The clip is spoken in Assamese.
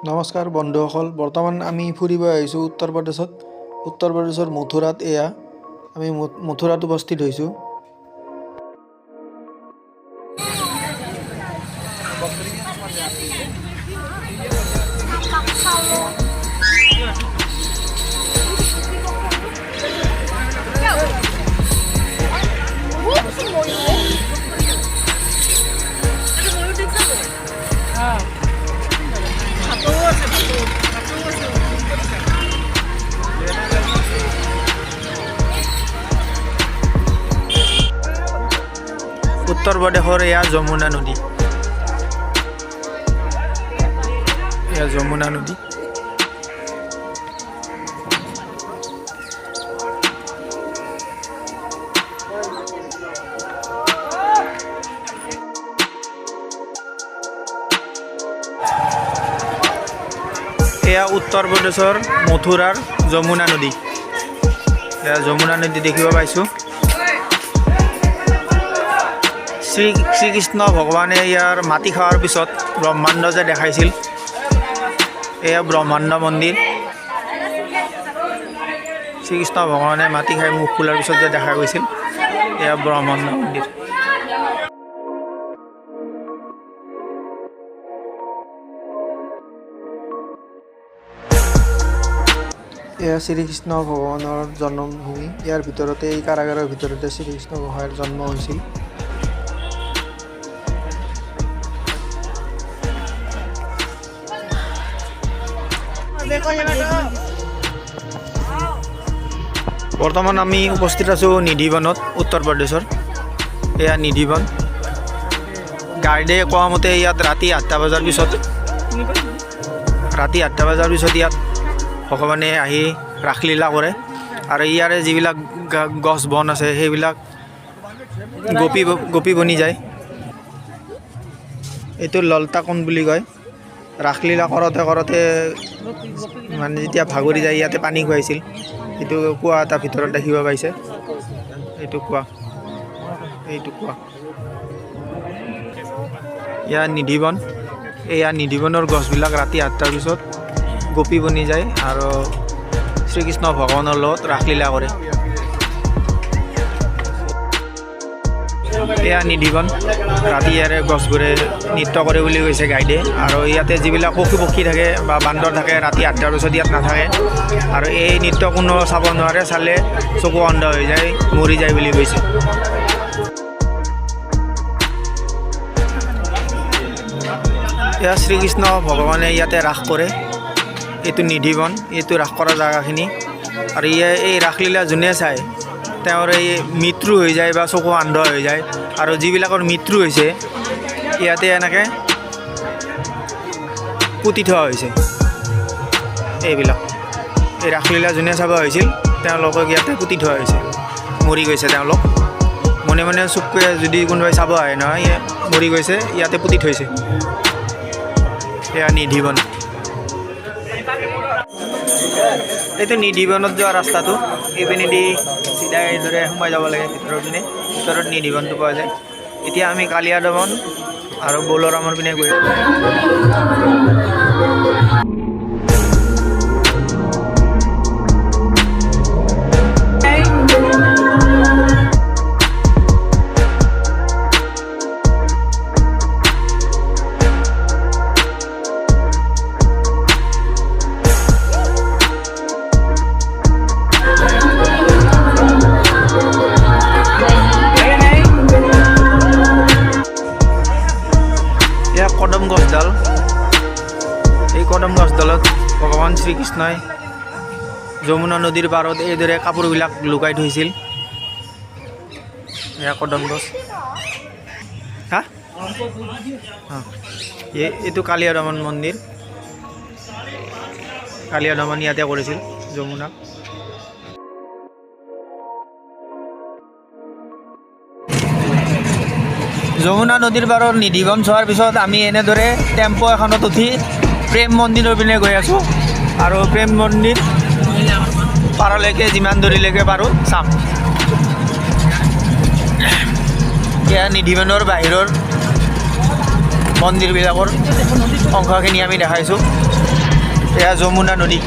নমস্কাৰ বন্ধুসকল, বৰ্তমান আমি ফুৰিব আহিছোঁ উত্তৰ প্ৰদেশত। উত্তৰ প্ৰদেশৰ মথুৰাত আমি মথুৰাত উপস্থিত হৈছোঁ। উত্তৰ প্ৰদেশৰ এয়া যমুনা নদী। এয়া যমুনা নদী। এয়া উত্তৰ প্ৰদেশৰ মথুৰাৰ যমুনা নদী। এয়া যমুনা নদী দেখিব পাইছোঁ। শ্ৰীকৃষ্ণ ভগৱানে ইয়াৰ মাটি খোৱাৰ পিছত ব্ৰহ্মাণ্ড যে দেখাইছিল, এয়া ব্ৰহ্মাণ্ড মন্দিৰ। শ্ৰীকৃষ্ণ ভগৱানে মাটি খাই মুখ খোলাৰ পিছত যে দেখা গৈছিল, এয়া ব্ৰহ্মাণ্ড মন্দিৰ। এয়া শ্ৰীকৃষ্ণ ভগৱানৰ জন্মভূমি। ইয়াৰ ভিতৰতে, এই কাৰাগাৰৰ ভিতৰতে শ্ৰীকৃষ্ণ ভগৱানৰ জন্ম হৈছিল। বৰ্তমান আমি উপস্থিত আছোঁ নিধিবনত, উত্তৰ প্ৰদেশৰ। এয়া নিধিবন। গাইডে কোৱা মতে ইয়াত ৰাতি 8টা বজাৰ পিছত ইয়াত ভগৱানে আহি ৰাসলীলা কৰে। আৰু ইয়াৰে যিবিলাক গছ বন আছে সেইবিলাক গোপী বনি যায়। এইটো ললতাকুণ্ড বুলি কয়। ৰাসলীলা কৰোঁতে মানে যেতিয়া ভাগৰি যায়, ইয়াতে পানী খুৱাইছিল। এইটো কুঁৱা এটা ভিতৰত দেখিব পাইছে। এইটো কুঁৱা। এয়া নিধিবন। এয়া নিধিবনৰ গছবিলাক ৰাতি 8টাৰ পিছত গোপী বনি যায় আৰু শ্ৰীকৃষ্ণ ভগৱানৰ লগত ৰাসলীলা কৰে। এয়া নিধিবন। ৰাতি ইয়াৰে গছবোৰে নৃত্য কৰে বুলি কৈছে গাইডে। আৰু ইয়াতে যিবিলাক পশু পক্ষী থাকে বা বান্দৰ থাকে, ৰাতি 8টাৰ পিছত ইয়াত নাথাকে। আৰু এই নৃত্য কোনো চাব নোৱাৰে, চালে চকু অন্ধ হৈ যায়, মৰি যায় বুলি কৈছে। এয়া শ্ৰীকৃষ্ণ ভগৱানে ইয়াতে ৰাস কৰে। এইটো নিধিবন, এইটো ৰাস কৰা জেগাখিনি। আৰু এই ৰাসলীলা যোনে চায় তেওঁৰ এই মৃত্যু হৈ যায় বা চকু অন্ধ হৈ যায়। আৰু যিবিলাকৰ মৃত্যু হৈছে ইয়াতে এনেকৈ পুতি থোৱা হৈছে। এইবিলাক এই ৰাসলীলা যোনে চাব হৈছিল তেওঁলোকক ইয়াতে পুতি থোৱা হৈছে। মৰি গৈছে তেওঁলোক। মনে মনে চুপকৈ যদি কোনোবাই চাব আহে নহয়, মৰি গৈছে, ইয়াতে পুতি থৈছে। এয়া নিধিবন। এইটো নিধিবনত যোৱা ৰাস্তাটো। এইপিনেদি চিধাই এইদৰে সোমাই যাব লাগে ভিতৰৰ পিনে। ভিতৰত নিধিবনটো পোৱা যায়। এতিয়া আমি কালিয়া দমন আৰু বলৰামৰ পিনে গৈ আছোঁ। কদম গছডাল। এই কদম গছডালত ভগৱান শ্ৰীকৃষ্ণই যমুনা নদীৰ পাৰত এইদৰে কাপোৰবিলাক লুকাই থৈছিল। এয়া কদম গছ। এইটো কালিয়া দমন মন্দিৰ। কালিয়া দমন ইয়াতে কৰিছিল যমুনাক। যমুনা নদীৰ পাৰত নিধিবন চোৱাৰ পিছত আমি এনেদৰে টেম্পো এখনত উঠি প্ৰেম মন্দিৰৰ পিনে গৈ আছোঁ। আৰু প্ৰেম মন্দিৰ পাৰলৈকে যিমান দূৰলৈকে পাৰোঁ চাম। এয়া নিধিবনৰ বাহিৰৰ মন্দিৰবিলাকৰ অংশখিনি আমি দেখাইছোঁ। এয়া যমুনা নদী।